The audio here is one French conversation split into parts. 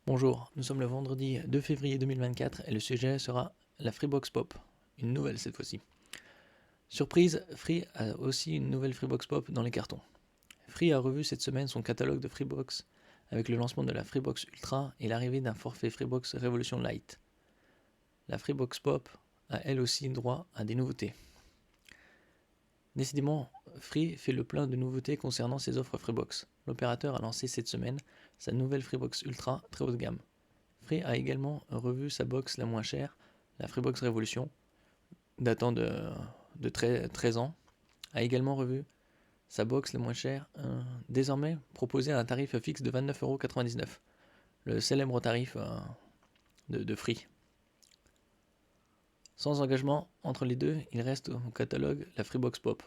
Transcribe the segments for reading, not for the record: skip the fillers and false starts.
Bonjour, nous sommes le vendredi 2 février 2024 et le sujet sera la Freebox Pop, une nouvelle cette fois-ci. Surprise, Free a aussi une nouvelle Freebox Pop dans les cartons. Free a revu cette semaine son catalogue de Freebox avec le lancement de la Freebox Ultra et l'arrivée d'un forfait Freebox Revolution Lite. La Freebox Pop a elle aussi droit à des nouveautés. Décidément, Free fait le plein de nouveautés concernant ses offres Freebox. L'opérateur a lancé cette semaine sa nouvelle Freebox Ultra très haut de gamme. Free a également revu sa box la moins chère, la Freebox Revolution, datant de 13 ans, a également revu sa box la moins chère, désormais proposée à un tarif fixe de 29,99€, le célèbre tarif de Free. Sans engagement entre les deux, il reste au catalogue la Freebox Pop.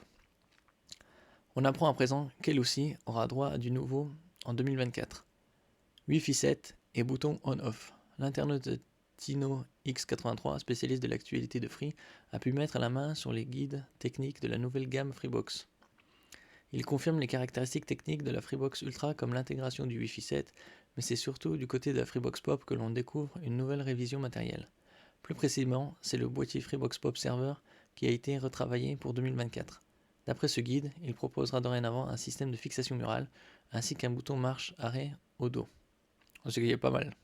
On apprend à présent qu'elle aussi aura droit à du nouveau en 2024. Wi-Fi 7 et bouton on-off. L'internaute Tino X83, spécialiste de l'actualité de Free, a pu mettre la main sur les guides techniques de la nouvelle gamme Freebox. Il confirme les caractéristiques techniques de la Freebox Ultra comme l'intégration du Wi-Fi 7, mais c'est surtout du côté de la Freebox Pop que l'on découvre une nouvelle révision matérielle. Plus précisément, c'est le boîtier Freebox Pop Server qui a été retravaillé pour 2024. D'après ce guide, il proposera dorénavant un système de fixation murale, ainsi qu'un bouton marche-arrêt au dos. Ce qui est pas mal.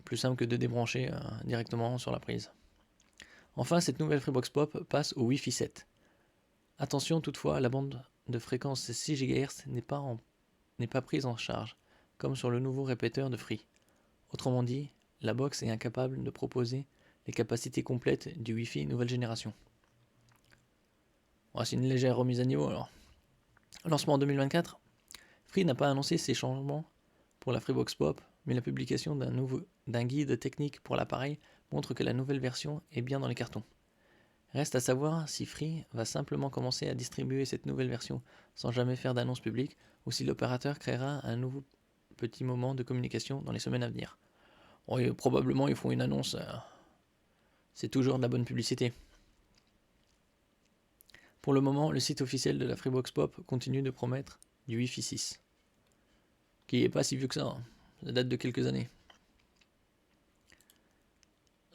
Plus simple que de débrancher directement sur la prise. Enfin, cette nouvelle Freebox Pop passe au Wi-Fi 7. Attention toutefois, la bande de fréquence 6 GHz n'est pas prise en charge, comme sur le nouveau répéteur de Free. Autrement dit, la box est incapable de proposer les capacités complètes du Wi-Fi nouvelle génération. C'est une légère remise à niveau alors. Lancement en 2024, Free n'a pas annoncé ces changements pour la Freebox Pop, mais la publication d'un guide technique pour l'appareil montre que la nouvelle version est bien dans les cartons. Reste à savoir si Free va simplement commencer à distribuer cette nouvelle version sans jamais faire d'annonce publique, ou si l'opérateur créera un nouveau petit moment de communication dans les semaines à venir. Probablement ils font une annonce, c'est toujours de la bonne publicité. Pour le moment, le site officiel de la Freebox Pop continue de promettre du Wi-Fi 6, qui n'est pas si vieux que ça, ça date de quelques années.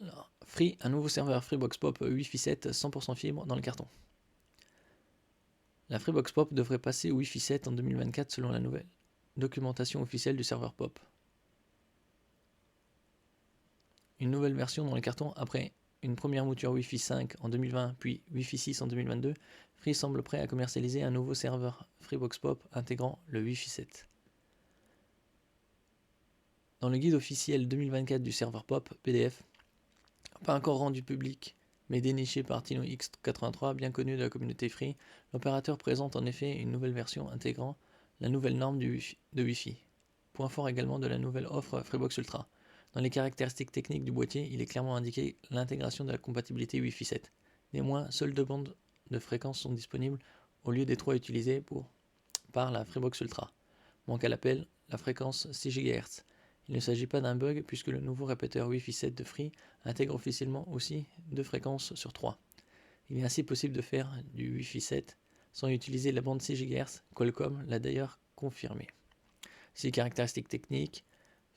Alors, Free, un nouveau serveur Freebox Pop Wi-Fi 7 100% fibre dans le carton. La Freebox Pop devrait passer au Wi-Fi 7 en 2024 selon la nouvelle documentation officielle du serveur Pop. Une nouvelle version dans le carton après une première mouture Wi-Fi 5 en 2020 puis Wi-Fi 6 en 2022, Free semble prêt à commercialiser un nouveau serveur Freebox Pop intégrant le Wi-Fi 7. Dans le guide officiel 2024 du serveur Pop, PDF, pas encore rendu public, mais déniché par Tino X83, bien connu de la communauté Free, l'opérateur présente en effet une nouvelle version intégrant la nouvelle norme de Wi-Fi. Point fort également de la nouvelle offre Freebox Ultra. Dans les caractéristiques techniques du boîtier, il est clairement indiqué l'intégration de la compatibilité Wi-Fi 7. Néanmoins, seules 2 bandes de fréquences sont disponibles au lieu des 3 utilisées par la Freebox Ultra. Manque à l'appel, la fréquence 6 GHz. Il ne s'agit pas d'un bug puisque le nouveau répéteur Wi-Fi 7 de Free intègre officiellement aussi 2 fréquences sur 3. Il est ainsi possible de faire du Wi-Fi 7 sans utiliser la bande 6 GHz, Qualcomm l'a d'ailleurs confirmé. Ces caractéristiques techniques,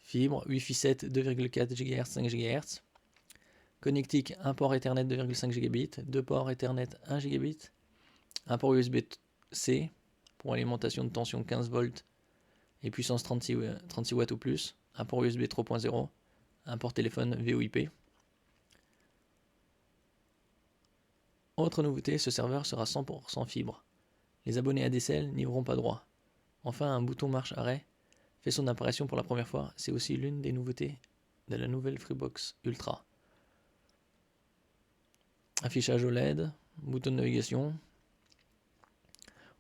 fibre, Wi-Fi 7 2,4 GHz, 5 GHz, connectique, un port Ethernet 2,5 Gb, 2 ports Ethernet 1 Gb, un port USB-C pour alimentation de tension 15 volts et puissance 36 watts ou plus, un port USB 3.0, un port téléphone VoIP. Autre nouveauté, ce serveur sera 100% fibre. Les abonnés ADSL n'y auront pas droit. Enfin, un bouton marche-arrêt fait son apparition pour la première fois. C'est aussi l'une des nouveautés de la nouvelle Freebox Ultra. Affichage OLED, bouton de navigation.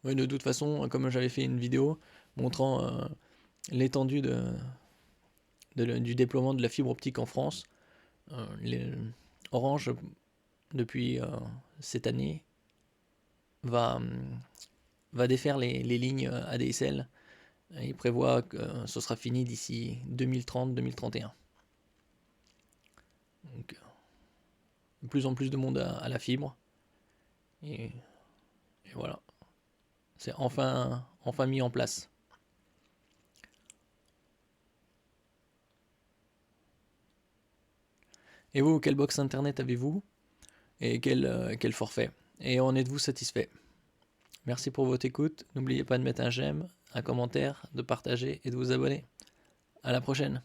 Oui, de toute façon, comme j'avais fait une vidéo montrant l'étendue du déploiement de la fibre optique en France, Orange, depuis cette année, va défaire les lignes ADSL. Il prévoit que ce sera fini d'ici 2030-2031. Donc, de plus en plus de monde à la fibre. Et voilà. C'est enfin mis en place. Et vous, quelle box internet avez-vous? Et quel forfait? Et en êtes-vous satisfait? Merci pour votre écoute. N'oubliez pas de mettre un j'aime, un commentaire, de partager et de vous abonner. À la prochaine!